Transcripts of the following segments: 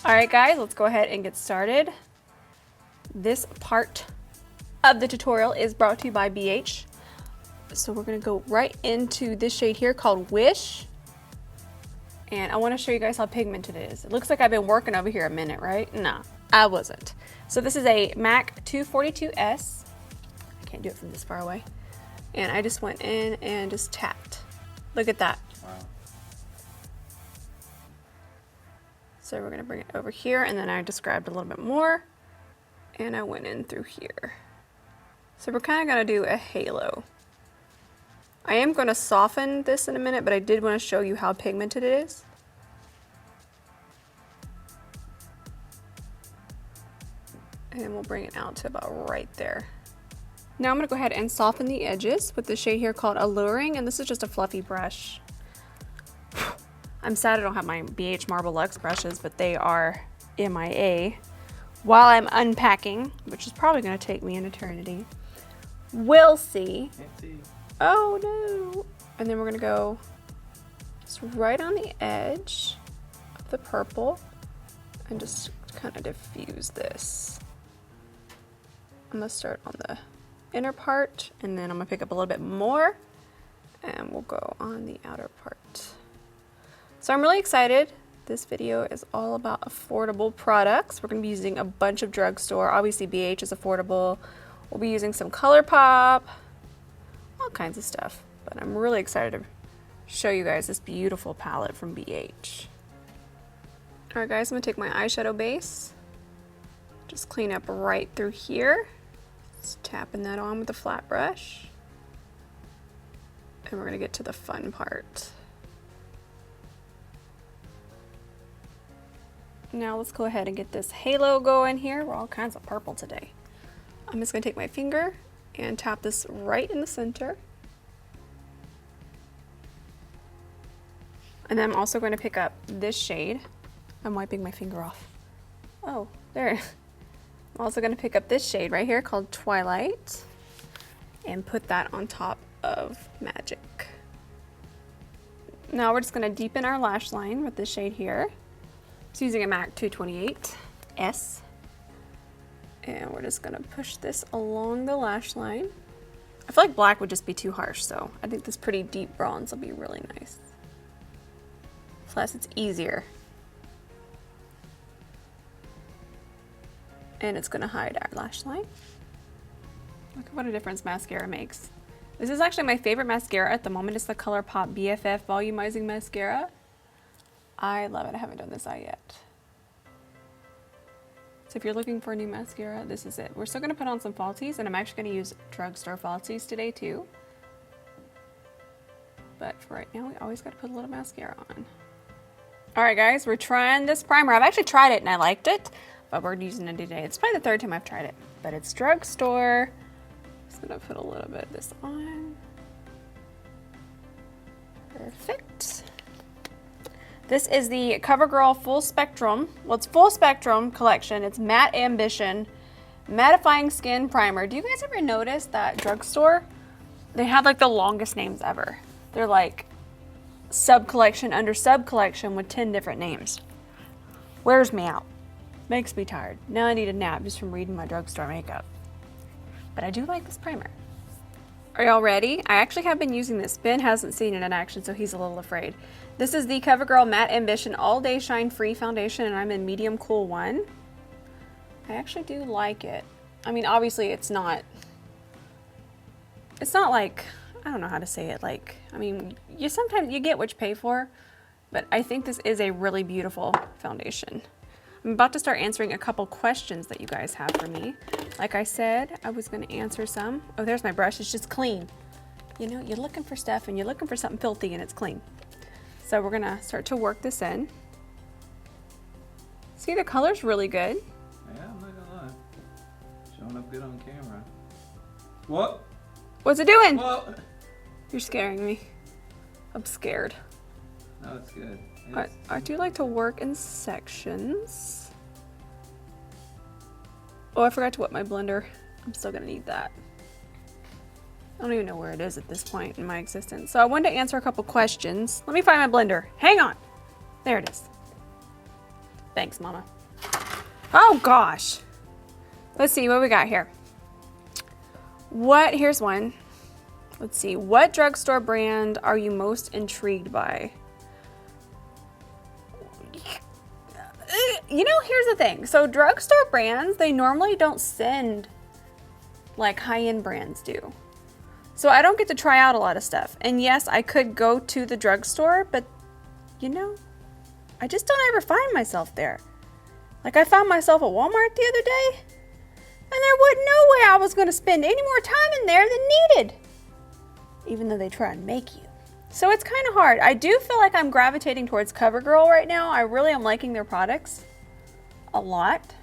All right, guys, let's go ahead and get started. This part of the tutorial is brought to you by BH. So we're gonna go right into this shade here called Wish. And I wanna show you guys how pigmented it is. It looks like I've been working over here a minute, right? No, I wasn't. So this is a MAC 242S. I can't do it from this far away. And I just went in and just tapped. Look at that. Wow. So we're gonna bring it over here, and then I just grabbed a little bit more and I went in through here. So we're kind of gonna do a halo. I am gonna soften this in a minute, but I did want to show you how pigmented it is. And we'll bring it out to about right there. Now I'm gonna go ahead and soften the edges with the shade here called Alluring, and this is just a fluffy brush. I'm sad I don't have my BH Marble Luxe brushes, but they are MIA while I'm unpacking, which is probably gonna take me an eternity. We'll see. Can't see. Oh no. And then we're gonna go just right on the edge of the purple and just kind of diffuse this. I'm gonna start on the inner part, and then I'm gonna pick up a little bit more and we'll go on the outer part. So I'm really excited. This video is all about affordable products. We're gonna be using a bunch of drugstore. Obviously BH is affordable. We'll be using some ColourPop, all kinds of stuff. But I'm really excited to show you guys this beautiful palette from BH. All right guys, I'm gonna take my eyeshadow base, just clean up right through here. Just tapping that on with a flat brush. And we're gonna get to the fun part. Now let's go ahead and get this halo going here. We're all kinds of purple today. I'm just gonna take my finger and tap this right in the center. And then I'm also going to pick up this shade. I'm wiping my finger off. Oh, there. I'm also going to pick up this shade right here called Twilight and put that on top of Magic. Now we're just going to deepen our lash line with this shade here. It's using a MAC 228S. And we're just going to push this along the lash line. I feel like black would just be too harsh, so I think this pretty deep bronze will be really nice. Plus it's easier. And it's gonna hide our lash line. Look at what a difference mascara makes. This is actually my favorite mascara at the moment. It's the ColourPop BFF Volumizing Mascara. I love it. I haven't done this eye yet. So if you're looking for a new mascara, this is it. We're still gonna put on some falsies, and I'm actually gonna use drugstore falsies today too. But for right now, we always gotta put a little mascara on. All right guys, we're trying this primer. I've actually tried it and I liked it, but we're using it today. It's probably the third time I've tried it, but it's drugstore. Just gonna put a little bit of this on. Perfect. This is the CoverGirl Full Spectrum. Well, it's Full Spectrum collection. It's Matte Ambition Mattifying Skin Primer. Do you guys ever notice that drugstore? They have like the longest names ever. They're like sub-collection under sub-collection with 10 different names. Wears me out. Makes me tired. Now I need a nap just from reading my drugstore makeup. But I do like this primer. Are y'all ready? I actually have been using this. Ben hasn't seen it in action, so he's a little afraid. This is the CoverGirl Matte Ambition All Day Shine Free Foundation, and I'm in medium cool 1. I actually do like it. I mean, obviously it's not like, I don't know how to say it. Like, I mean, sometimes you get what you pay for, but I think this is a really beautiful foundation. I'm about to start answering a couple questions that you guys have for me. Like I said, I was gonna answer some. Oh, there's my brush, it's just clean. You know, you're looking for stuff and you're looking for something filthy and it's clean. So we're gonna start to work this in. See, the color's really good. Yeah, I'm not gonna lie. Showing up good on camera. What? What's it doing? What? You're scaring me. I'm scared. No, it's good. I do like to work in sections. Oh, I forgot to wet my blender. I'm still gonna need that. I don't even know where it is at this point in my existence. So I wanted to answer a couple questions. Let me find my blender. Hang on. There it is. Thanks, Mama. Oh gosh. Let's see what we got here. Here's one. Let's see. What drugstore brand are you most intrigued by? You know, here's the thing. So drugstore brands, they normally don't send like high-end brands do. So I don't get to try out a lot of stuff. And yes, I could go to the drugstore, but you know, I just don't ever find myself there. Like I found myself at Walmart the other day, and there wasn't no way I was going to spend any more time in there than needed. Even though they try and make you. So it's kind of hard. I do feel like I'm gravitating towards CoverGirl right now. I really am liking their products a lot.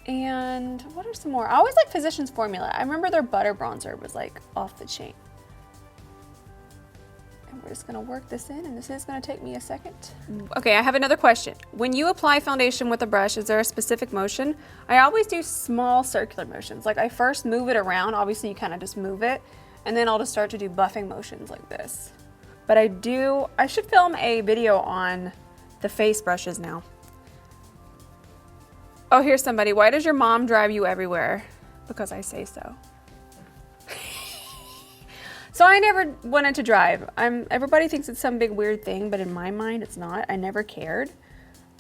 And what are some more? I always like Physicians Formula. I remember their butter bronzer was like off the chain. And we're just gonna work this in, and this is gonna take me a second. Okay, I have another question. When you apply foundation with a brush, is there a specific motion? I always do small circular motions. Like I first move it around. Obviously you kind of just move it, and then I'll just start to do buffing motions like this. But I should film a video on the face brushes now. Oh, here's somebody. Why does your mom drive you everywhere? Because I say so. So I never wanted to drive. Everybody thinks it's some big weird thing, but in my mind, it's not. I never cared.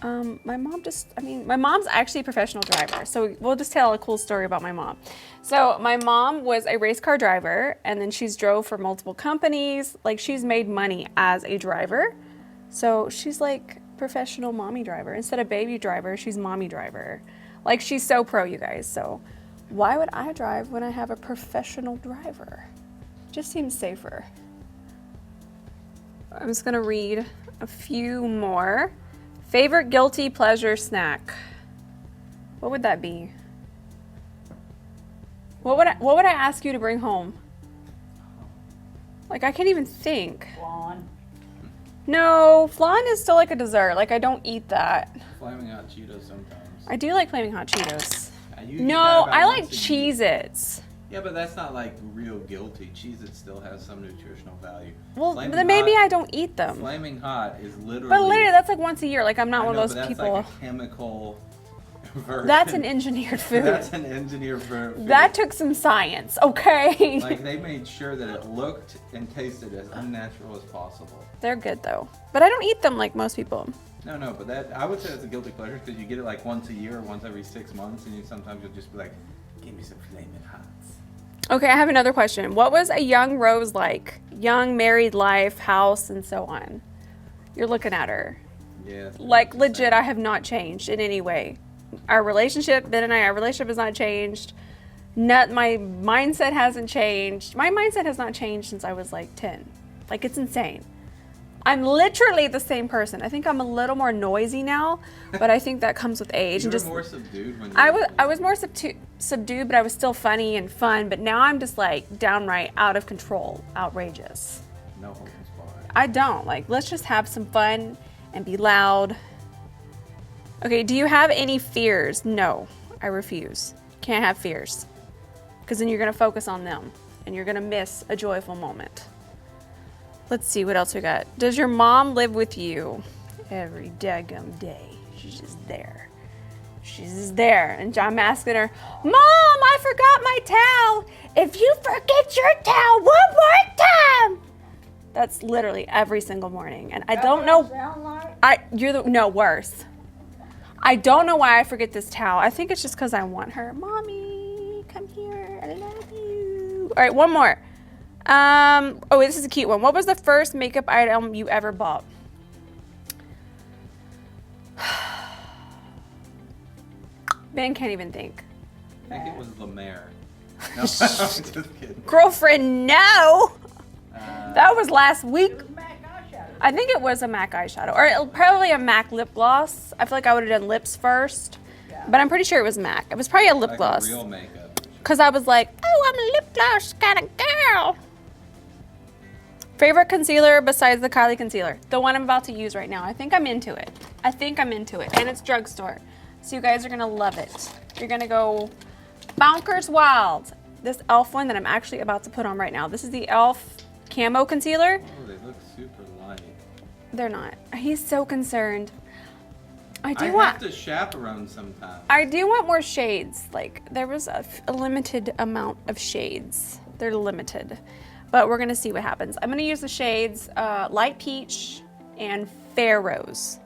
My mom's actually a professional driver. So we'll just tell a cool story about my mom. So my mom was a race car driver, and then she's drove for multiple companies. Like she's made money as a driver. So she's like professional mommy driver. Instead of baby driver, she's mommy driver. Like she's so pro, you guys. So why would I drive when I have a professional driver? Just seems safer. I'm just gonna read a few more. Favorite guilty pleasure snack? What would that be? What would I ask you to bring home? Like I can't even think. Flan. No, flan is still like a dessert. Like I don't eat that. Flaming Hot Cheetos sometimes. I do like Flaming Hot Cheetos. You No, eat that about I like once a year. Cheez-Its. Yeah, but that's not like real guilty. Cheez-It still has some nutritional value. Well, Flaming then maybe Hot- I don't eat them. Flaming Hot is literally. But literally, that's like once a year. Like I'm not I one know, of but those that's people. Like a chemical version. That's an engineered food. That's an engineered food. That took some science, okay? Like they made sure that it looked and tasted as unnatural as possible. They're good though. But I don't eat them like most people. No, but that I would say it's a guilty pleasure because you get it like once a year or once every 6 months, and sometimes you'll just be like, "Give me some Flaming Hots." Okay, I have another question. What was a young Rose like? Young, married life, house, and so on. You're looking at her. Yeah. Like legit, I have not changed in any way. Our relationship, Ben and I, our relationship has not changed. My mindset hasn't changed. My mindset has not changed since I was like 10. Like it's insane. I'm literally the same person. I think I'm a little more noisy now, but I think that comes with age. You and were just more subdued when you I was more subdued, but I was still funny and fun. But now I'm just like downright out of control, outrageous. No holds barred. I don't. Like, let's just have some fun and be loud. Okay, do you have any fears? No, I refuse. Can't have fears. Because then you're going to focus on them and you're going to miss a joyful moment. Let's see what else we got. Does your mom live with you? Every daggum day. She's just there. She's just there. And I'm asking her, Mom, I forgot my towel. If you forget your towel one more time. That's literally every single morning. And I don't know. Sound like? No, worse. I don't know why I forget this towel. I think it's just because I want her. Mommy, come here. I love you. All right, one more. Oh, this is a cute one. What was the first makeup item you ever bought? Ben can't even think. I think it was La Mer. No, I'm just kidding. Girlfriend, no. That was last week. It was MAC eyeshadow. I think it was a MAC eyeshadow, or probably a MAC lip gloss. I feel like I would have done lips first, but I'm pretty sure it was MAC. It was probably a lip Like gloss. real makeup. Because I was like, oh, I'm a lip gloss kind of girl. Favorite concealer besides the Kylie concealer? The one I'm about to use right now. I think I'm into it. And it's drugstore. So you guys are going to love it. You're going to go bonkers wild. This e.l.f. one that I'm actually about to put on right now. This is the e.l.f. Camo Concealer. Oh, they look super light. They're not. He's so concerned. I do I want. have to chaperone sometimes. I do want more shades. Like there was a limited amount of shades. They're limited, but we're gonna see what happens. I'm gonna use the shades Light Peach and Fair Rose.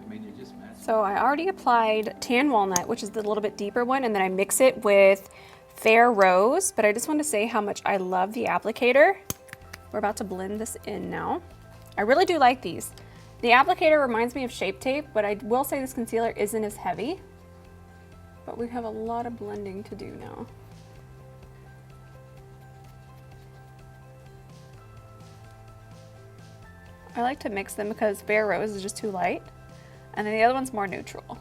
I mean, you just matched. So I already applied Tan Walnut, which is the little bit deeper one, and then I mix it with Fair Rose, but I just want to say how much I love the applicator. We're about to blend this in now. I really do like these. The applicator reminds me of Shape Tape, but I will say this concealer isn't as heavy. But we have a lot of blending to do now. I like to mix them because Fair Rose is just too light, and then the other one's more neutral.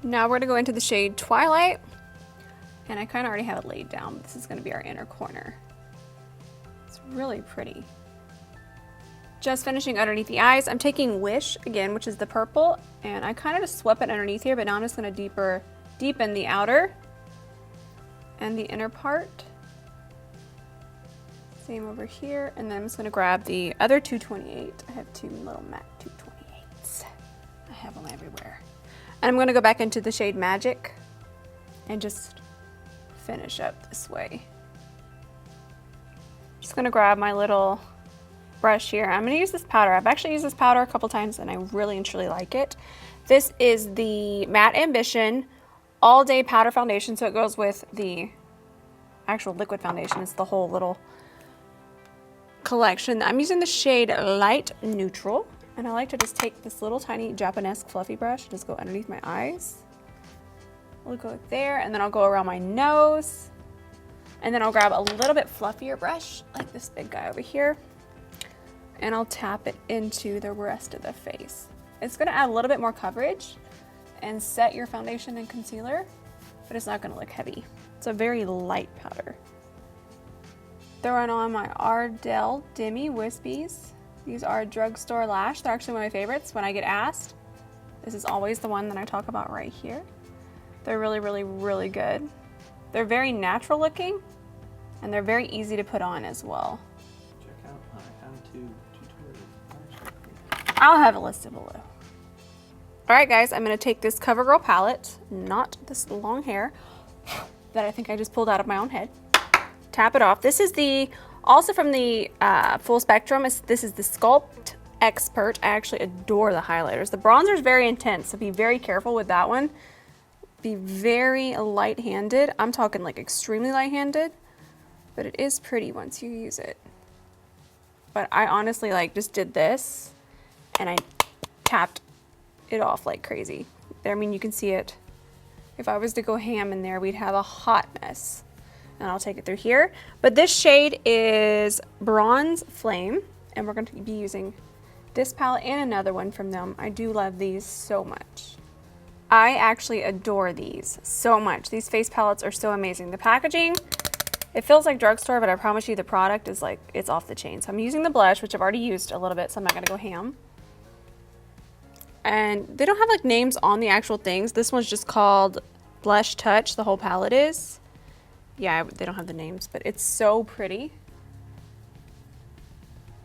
Now we're gonna go into the shade Twilight, and I kind of already have it laid down, but this is gonna be our inner corner. It's really pretty. Just finishing underneath the eyes. I'm taking Wish again, which is the purple, and I kind of just swept it underneath here, but now I'm just gonna deepen the outer and the inner part. Same over here, and then I'm just gonna grab the other 228. I have two little matte 228s. I have them everywhere. And I'm gonna go back into the shade Magic and just finish up this way. Just gonna grab my little brush here. I'm gonna use this powder. I've actually used this powder a couple times and I really and truly like it. This is the Matte Ambition All Day Powder Foundation, so it goes with the actual liquid foundation. It's the whole little collection. I'm using the shade Light Neutral, and I like to just take this little tiny Japanese fluffy brush, just go underneath my eyes. We'll go there, and then I'll go around my nose, and then I'll grab a little bit fluffier brush, like this big guy over here, and I'll tap it into the rest of the face. It's gonna add a little bit more coverage and set your foundation and concealer, but it's not gonna look heavy. It's a very light powder. Throwing on my Ardell Demi Wispies. These are drugstore lash. They're actually one of my favorites when I get asked. This is always the one that I talk about right here. They're really, really, really good. They're very natural looking, and they're very easy to put on as well. Check out my how-to tutorial. I'll have it listed below. All right, guys, I'm gonna take this CoverGirl palette, not this long hair that I think I just pulled out of my own head. Tap it off. This is also from the Full Spectrum. This is the Sculpt Expert. I actually adore the highlighters. The bronzer is very intense, so be very careful with that one. Be very light-handed. I'm talking like extremely light-handed, but it is pretty once you use it. But I honestly just did this, and I tapped it off like crazy. There, I mean, you can see it. If I was to go ham in there, we'd have a hot mess. And I'll take it through here. But this shade is Bronze Flame, and we're going to be using this palette and another one from them. I do love these so much. I actually adore these so much. These face palettes are so amazing. The packaging, it feels like drugstore, but I promise you the product is it's off the chain. So I'm using the blush, which I've already used a little bit, so I'm not gonna go ham. And they don't have names on the actual things. This one's just called Blush Touch, the whole palette is. Yeah, they don't have the names, but it's so pretty.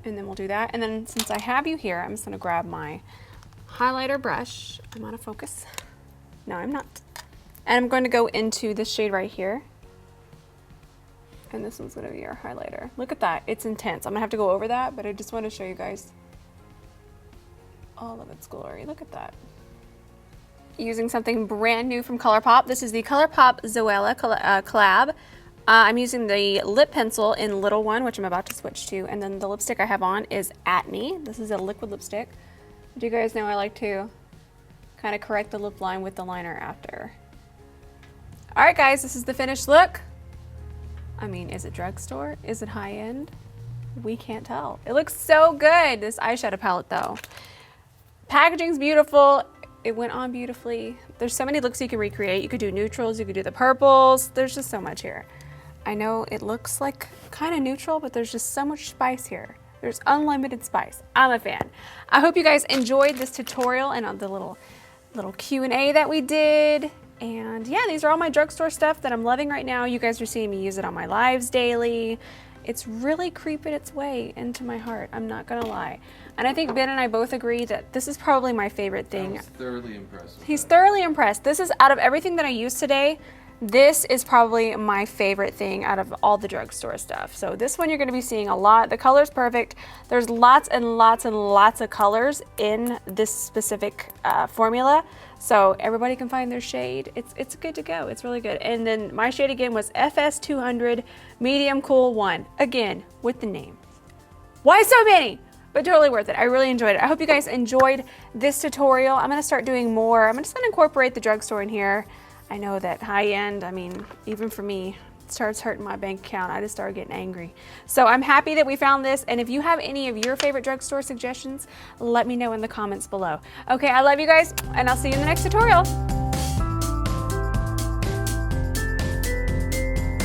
And then we'll do that. And then since I have you here, I'm just gonna grab my highlighter brush. I'm out of focus. No, I'm not. And I'm going to go into this shade right here. And this one's gonna be our highlighter. Look at that, it's intense. I'm gonna have to go over that, but I just wanna show you guys all of its glory. Look at that. Using something brand new from ColourPop. This is the ColourPop Zoella collab. I'm using the lip pencil in Little One, which I'm about to switch to, and then the lipstick I have on is At Me. This is a liquid lipstick. Do you guys know I like to kind of correct the lip line with the liner after? All right, guys, this is the finished look. I mean, is it drugstore? Is it high-end? We can't tell. It looks so good, this eyeshadow palette, though. Packaging's beautiful. It went on beautifully. There's so many looks you can recreate. You could do neutrals, you could do the purples. There's just so much here. I know it looks like kind of neutral, but there's just so much spice here. There's unlimited spice. I'm a fan. I hope you guys enjoyed this tutorial and the little Q&A that we did. And yeah, these are all my drugstore stuff that I'm loving right now. You guys are seeing me use it on my lives daily. it's really creeping its way into my heart. I'm not gonna lie. And I think Ben and I both agree that this is probably my favorite thing. I was thoroughly impressed with He's that. thoroughly impressed. This is, out of everything that I used today, this is probably my favorite thing out of all the drugstore stuff. So this one you're gonna be seeing a lot. The color's perfect. There's lots and lots and lots of colors in this specific formula. So everybody can find their shade. It's good to go. It's really good. And then my shade again was FS200 Medium Cool 1. Again, with the name. Why so many? But totally worth it. I really enjoyed it. I hope you guys enjoyed this tutorial. I'm gonna start doing more. I'm just gonna incorporate the drugstore in here. I know that high end, I mean, even for me, it starts hurting my bank account. I just started getting angry. So I'm happy that we found this. And if you have any of your favorite drugstore suggestions, let me know in the comments below. Okay, I love you guys, and I'll see you in the next tutorial.